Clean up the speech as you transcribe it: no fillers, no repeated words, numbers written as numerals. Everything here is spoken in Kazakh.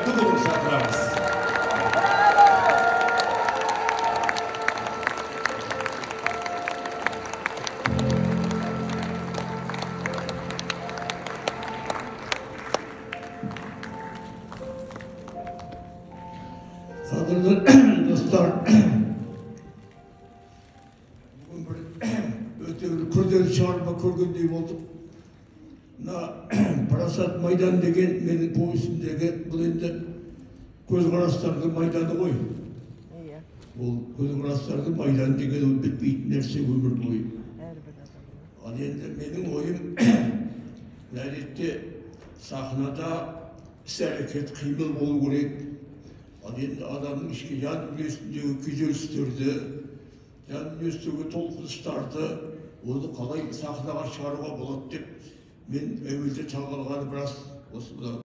түгілін шақырамыз. Қадірлі достар, бүгін бір өте бір күрделі шығарма көргендей болдық. Мына Парасат майдан деген менің повесімдегі бұл енді көзқарастардың майданы ғой. Ол көзқарастардың майданы деген ол бітпейтін нәрсе өмір бойы. Ал енді менің ойым әдетте сахнада іс-әрекет қимыл болу керек. Ал енді адамның ішкі жан дүниесіндегі күйзелістерді, жан дүниесіндегі толқыныстарды оны қалай сахнаға шығаруға болады деп мен әуелде таңғалғаны біраз осы